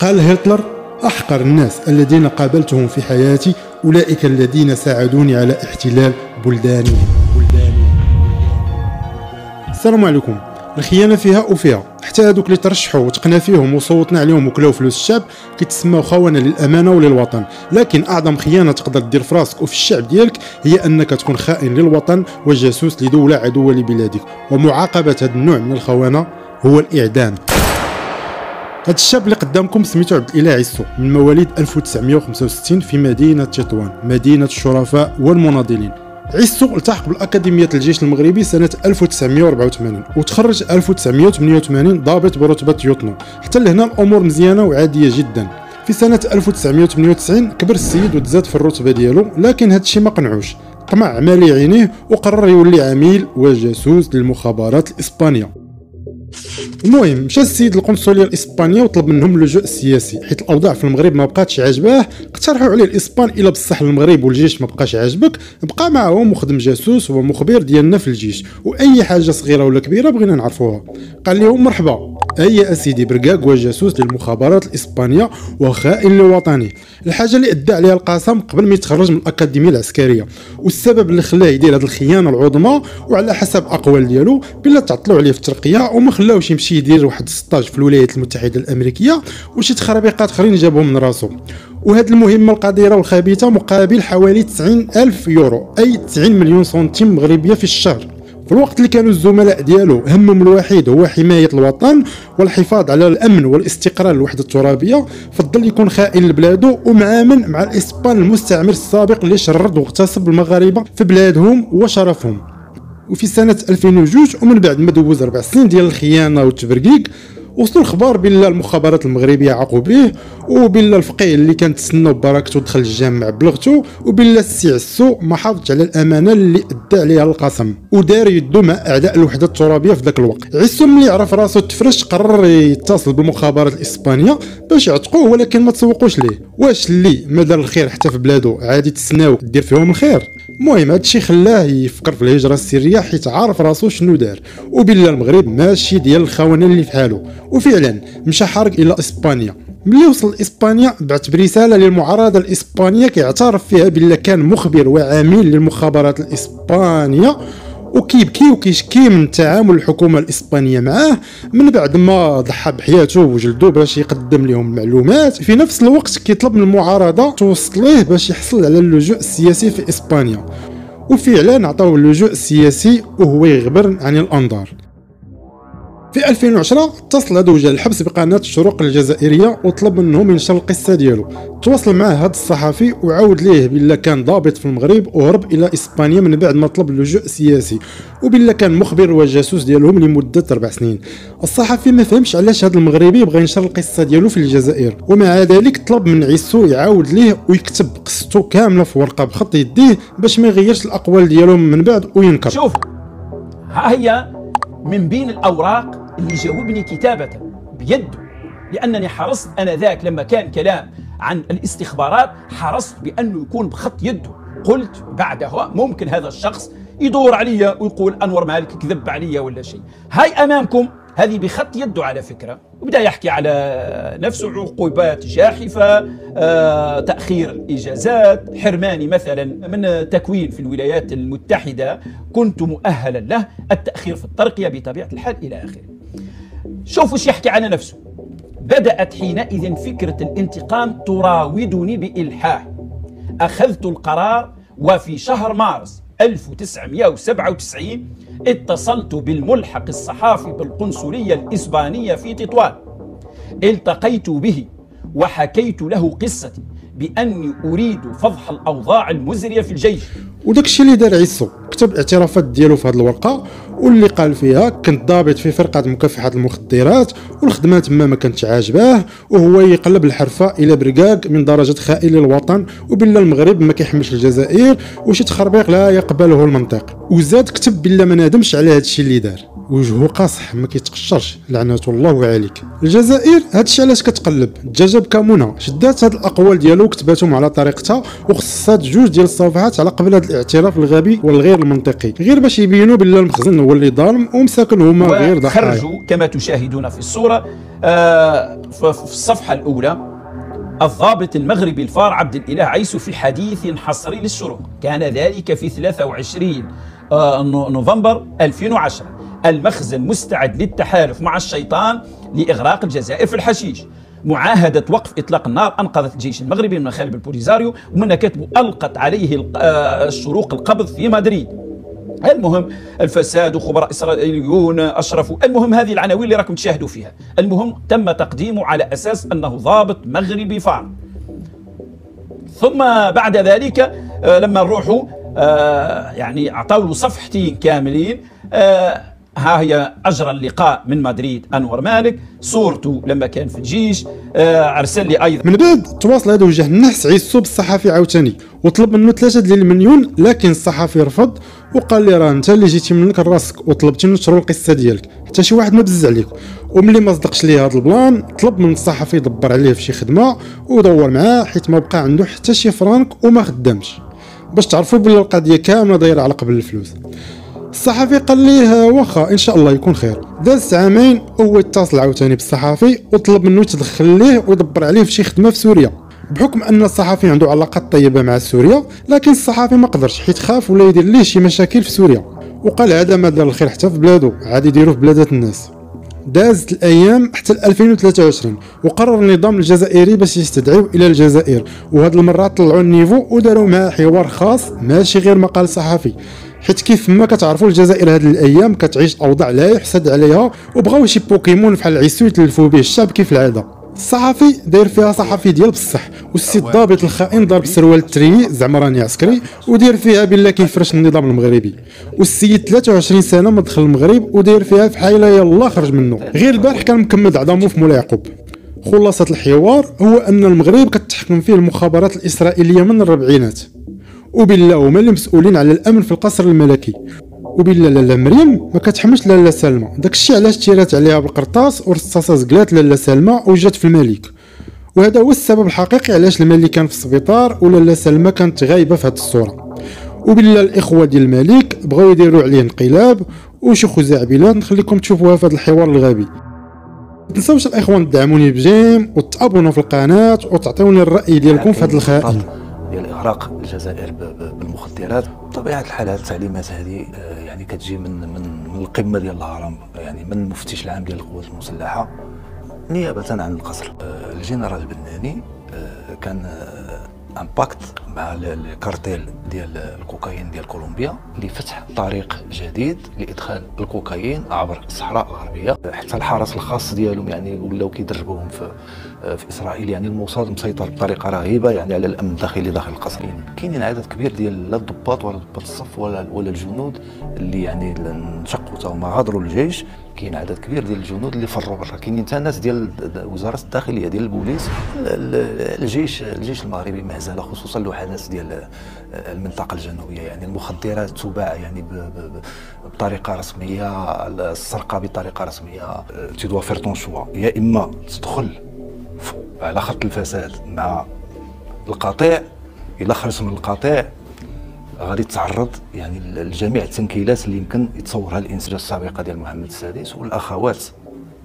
قال هتلر: أحقر الناس الذين قابلتهم في حياتي أولئك الذين ساعدوني على احتلال بلدانهم. السلام عليكم. الخيانة فيها وفيها، حتى هذوك اللي ترشحوا وتقنا فيهم وصوتنا عليهم وكلاو فلوس الشعب كيتسموا خونة للأمانة وللوطن. لكن أعظم خيانة تقدر دير في راسك وفي الشعب ديالك هي أنك تكون خائن للوطن وجاسوس لدولة عدوة لبلادك. ومعاقبة هذا النوع من الخونة هو الإعدام. هذا الشاب اللي قدامكم سميتو عبد الإله عيسو، من مواليد 1965 في مدينة تطوان، مدينة الشرفاء والمناضلين. عيسو التحق بالأكاديمية الجيش المغربي سنة 1984 وتخرج 1988 ضابط برتبة يوطنو. حتى لهنا الأمور مزيانة وعادية جدا. في سنة 1998 كبر السيد وتزاد في الرتبة ديالو، لكن هذا الشيء ما قنعوش، طمع مالي عينيه وقرر يولي عميل وجاسوس للمخابرات الإسبانية. المهم مشى السيد القنصليه الاسبانيه وطلب منهم اللجوء السياسي، حيت الاوضاع في المغرب ما بقاتش عاجباه. اقترحوا عليه الاسبان: الا بصح المغرب والجيش ما بقاش عاجبك، بقى معاهم وخدم جاسوس ومخبر ديالنا في الجيش، واي حاجه صغيره ولا كبيره بغينا نعرفوها. قال لهم: مرحبا، اي اسيدي برقاق وجاسوس للمخابرات الاسبانيه وخائن لوطني. الحاجه اللي ادى عليها القسم قبل ما يتخرج من الاكاديميه العسكريه، والسبب اللي خلاه يدير هذه الخيانه العظمى، وعلى حسب اقوال ديالو بلا تعطلوا عليه في الترقيه وما خلاوش يمشي يدير واحد السطاج في الولايات المتحده الامريكيه وشي تخربيقات اخرين جابهم من راسو. وهذه المهمه القذره والخبيثه مقابل حوالي 90,000 يورو، اي 90 مليون سنتيم مغربيه في الشهر. في الوقت اللي كانوا الزملاء ديالو همهم الوحيد هو حمايه الوطن والحفاظ على الامن والاستقرار الوحده الترابيه، فضل يكون خائن لبلادو ومعامل مع الاسبان المستعمر السابق اللي شرد واغتصب المغاربه في بلادهم وشرفهم. وفي سنه 2002 ومن بعد ما دوز 4 سنين ديال الخيانه والتبرقيق، وصلوا الخبار بلا المخابرات المغربيه عاقوا به، وبلا الفقيه اللي كان تسنى ببركته دخل الجامع بلغته، وبلا السي عسو ما حافظش على الامانه اللي ادى عليها القسم ودار يدو مع اعداء الوحده الترابيه في ذاك الوقت. عسو ملي عرف راسو تفرش قرر يتصل بالمخابرات الاسبانيه باش يعتقوه، ولكن ما تسوقوش ليه. واش اللي ما دار الخير حتى في بلادو عادي تسناو دير فيهم الخير؟ المهم هادشي خلاه يفكر في الهجره السريه، حيت عارف راسو شنو دار، وبلا المغرب ماشي ديال الخونه اللي في حاله. وفعلا مشى حارق الى اسبانيا. ملي وصل لاسبانيا بعث برساله للمعارضه الاسبانيه كيعترف فيها بلا كان مخبر وعميل للمخابرات الاسبانيه، وكيبكي وكيشكي من تعامل الحكومه الاسبانيه معاه من بعد ما ضحى بحياته وجلدو باش يقدم لهم المعلومات. في نفس الوقت كيطلب من المعارضه توسط ليه باش يحصل على اللجوء السياسي في اسبانيا، وفعلا عطاوه اللجوء السياسي وهو يغبر عن الانظار. في 2010 اتصل هذا وجه الحبس بقناه الشروق الجزائريه وطلب منهم ينشر القصه ديالو. تواصل معاه هذا الصحفي وعاود ليه بلا كان ضابط في المغرب وهرب الى اسبانيا من بعد ما طلب اللجوء السياسي، وبلا كان مخبر وجاسوس ديالهم لمده 4 سنين. الصحفي ما فهمش علاش هذا المغربي بغى ينشر القصه ديالو في الجزائر، ومع ذلك طلب من عيسو يعاود ليه ويكتب قصته كامله في ورقه بخط يديه باش ما يغيرش الاقوال ديالهم من بعد وينكر. شوف، ها هي من بين الاوراق اللي جاوبني كتابة بيده، لأنني حرصت أنذاك لما كان كلام عن الاستخبارات حرصت بأنه يكون بخط يده. قلت بعدها ممكن هذا الشخص يدور عليا ويقول أنور مالك كذب عليا ولا شيء. هاي أمامكم هذه بخط يده على فكرة، وبدأ يحكي على نفسه عقوبات جاحفة، تأخير الإجازات، حرماني مثلا من تكوين في الولايات المتحدة كنت مؤهلا له، التأخير في الترقية بطبيعة الحال إلى آخره. شوفوا ايش يحكي عن نفسه: بدأت حينئذ فكرة الانتقام تراودني بإلحاح. أخذت القرار، وفي شهر مارس 1997 اتصلت بالملحق الصحافي بالقنصلية الإسبانية في تطوان. التقيت به وحكيت له قصتي بأني أريد فضح الأوضاع المزرية في الجيش. وداك الشيء اللي دار عيسو، كتب الاعترافات ديالو في هذه الورقه، واللي قال فيها: كنت ضابط في فرقه مكافحه المخدرات والخدمه تما ما كانتش عاجباه، وهو يقلب الحرفه الى برقاق من درجه خائن للوطن، وبلا المغرب ما كيحملش الجزائر وشي تخربيق لا يقبله المنطق. وزاد كتب بلا ما نادمش على هذا الشيء اللي دار، وجهه قاصح ما كيتقشرش، لعنه الله عليك. الجزائر هادشي علاش كتقلب الدجاجه بكمونه، شدات هاد الاقوال ديالو وكتباتهم على طريقتها وخصصات 2 ديال الصفحات على قبل هذا الاعتراف الغبي والغير المنطقي، غير باش يبينوا بلا المخزن هو اللي ظالم ومساكن هما غير ضحايا. خرجوا كما تشاهدون في الصوره في الصفحة الأولى: الضابط المغربي الفار عبد الإله عيسو في حديث حصري للشروق، كان ذلك في 23 نوفمبر 2010. المخزن مستعد للتحالف مع الشيطان لإغراق الجزائر في الحشيش. معاهدة وقف إطلاق النار أنقذت الجيش المغربي من مخالب البوليزاريو، ومن كتبه ألقت عليه الشروق القبض في مدريد. المهم الفساد وخبراء إسرائيليون أشرفوا. المهم هذه العناوين اللي راكم تشاهدوا فيها. المهم تم تقديمه على أساس أنه ضابط مغربي فار. ثم بعد ذلك لما نروحوا يعني أعطوا له صفحتين كاملين. ها هي أجرى اللقاء من مدريد أنور مالك، صورته لما كان في الجيش. أرسل لي أيضا. من بعد تواصل هذا وجه النحس عيسو بالصحفي عاوتاني وطلب منه 3 ديال المليون، لكن الصحفي رفض وقال لي راه انت اللي جيتي منك راسك وطلبتي نشروا القصه ديالك، حتى شي واحد ما بزز عليك. وملي ما صدقش ليه هذا البلان طلب من الصحفي يدبر عليه في شي خدمه ودور معاه، حيت ما بقى عنده حتى شي فرانك وما خدامش، باش تعرفوا بلي القضيه كامله دايره على قبل الفلوس. الصحفي قال ليه واخا ان شاء الله يكون خير. داز عامين وهو اتصل عاوتاني بالصحفي وطلب منه يتدخل ليه ويدبر عليه في شي خدمه في سوريا، بحكم ان الصحفي عنده علاقات طيبه مع سوريا، لكن الصحفي ما قدرش حيت خاف ولا يدير ليه شي مشاكل في سوريا، وقال هذا ما دار الخير حتى في بلادو، عادي يديروه في بلادات الناس. دازت الايام حتى 2023 وقرر النظام الجزائري باش يستدعيوه الى الجزائر، وهاد المره طلعوا النيفو وداروا معاه حوار خاص ماشي غير مقال صحفي، حيت كيف ما كتعرفوا الجزائر هاد الايام كتعيش اوضاع لا يحسد عليها، وبغاو شي بوكيمون بحال عيسو يتلفوا به الشعب كيف العاده. الصحفي داير فيها صحفي ديال بصح، والسي الضابط الخائن ضارب سروال التري زعما راني عسكري وداير فيها بالله كيفرش النظام المغربي، والسيد 23 سنه ما دخل المغرب وداير فيها في حايله يلا خرج منه. غير البارح كان مكمد عظامو في مولا يعقوب. خلاصه الحوار هو ان المغرب كتحكم فيه المخابرات الاسرائيليه من الربعينات، وبالله هما اللي مسؤولين على الامن في القصر الملكي، وبالله لاله مريم ما كتحملش لاله سلمى، داكشي علاش تيرات عليها بالقرطاس ورصاصه زقلات لاله سلمى وجات في الملك، وهذا هو السبب الحقيقي علاش الملك كان في السبيطار ولاله سلمى كانت غايبه في هذه الصوره. وبالله الاخوه ديال الملك بغاو يديروا عليه انقلاب وشي خزعبلات، نخليكم تشوفوها في هذا الحوار الغبي. ما تنساوش الاخوان تدعموني بجيم وتابونوا في القناه وتعطيوني الراي ديالكم في هذا الخائن ديال اغراق الجزائر بالمخدرات. بطبيعه الحال هذه التعليمات هذه يعني كتجي من القمه ديال الهرم، يعني من المفتش العام ديال القوات المسلحه نيابه عن القصر. الجنرال البناني كان امباكت مع الكارتيل ديال الكوكايين ديال كولومبيا لفتح طريق جديد لادخال الكوكايين عبر الصحراء الغربيه. حتى الحرس الخاص ديالهم يعني ولاو كيدربوهم في اسرائيل. يعني الموساد مسيطر بطريقه رهيبه يعني على الامن الداخلي داخل القصر. كاينين عدد كبير ديال لا الضباط ولا ضباط الصف ولا الجنود اللي يعني انشقوا تا هما غادروا الجيش. كاين عدد كبير ديال الجنود اللي فروا برا. كاينين حتى ناس ديال وزاره الداخليه ديال البوليس. الجيش المغربي ما زال، خصوصا الوحدات ديال المنطقه الجنوبيه، يعني المخدرات تباع يعني بطريقه رسميه، السرقه بطريقه رسميه. تدوا فير طون شوا، يا اما تدخل على خط الفساد مع القطيع، الا خرجت من القطيع غادي تعرض يعني لجميع التنكيلات اللي يمكن يتصورها الانسجه السابقه ديال محمد السادس والاخوات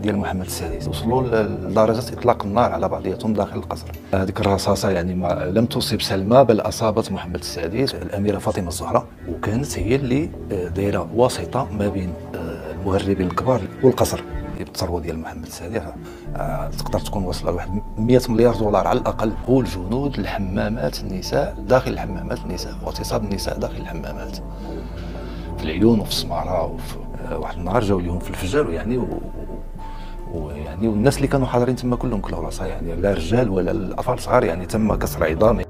ديال محمد السادس. وصلوا لدرجه اطلاق النار على بعضياتهم داخل القصر. هذيك الرصاصه يعني لم تصب سلمى بل اصابت محمد السادس الاميره فاطمه الزهراء، وكانت هي اللي دايره واسطه ما بين المهربين الكبار والقصر بالثروه ديال محمد السادس. تقدر تكون واصله لواحد 100 مليار دولار على الاقل. هو الجنود، الحمامات، النساء داخل الحمامات النساء، واغتصاب النساء داخل الحمامات في العيون وفي السماره. وفي واحد النهار جاو ليهم في الفجر ويعني والناس اللي كانوا حاضرين تما كلهم كلاو راسها، يعني لا رجال ولا الاطفال صغار، يعني تم كسر عظام.